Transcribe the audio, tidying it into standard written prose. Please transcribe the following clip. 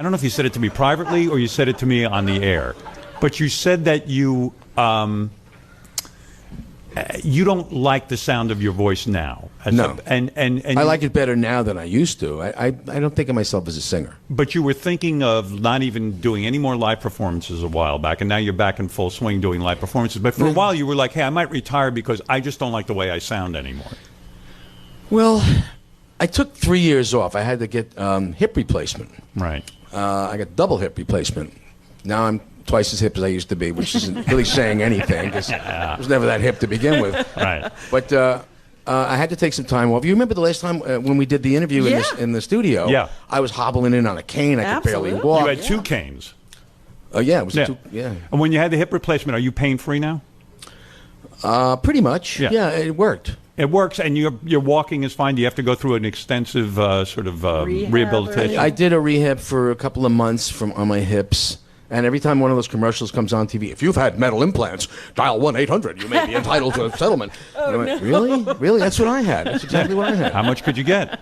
I don't know if you said it to me privately or you said it to me on the air, but you said that you don't like the sound of your voice now. No. And I like it better now than I used to. I don't think of myself as a singer. But you were thinking of not even doing any more live performances a while back, and now you're back in full swing doing live performances. But for a while you were like, hey, I might retire because I just don't like the way I sound anymore. Well, I took 3 years off. I had to get hip replacement. Right. I got double hip replacement. Now I'm twice as hip as I used to be, which isn't really saying anything because I was never that hip to begin with. Right. But I had to take some time off. You remember the last time when we did the interview in the studio? Yeah. I was hobbling in on a cane. I could barely walk. You had two canes. Yeah, it was two. Yeah. And when you had the hip replacement, are you pain-free now? Pretty much. Yeah, it worked. It works, and your walking is fine. Do you have to go through an extensive sort of rehabilitation? I did a rehab for a couple of months on my hips. And every time one of those commercials comes on TV, if you've had metal implants, dial 1-800. You may be entitled to a settlement. Oh, no. Really? Really? That's what I had. That's exactly what I had. How much could you get?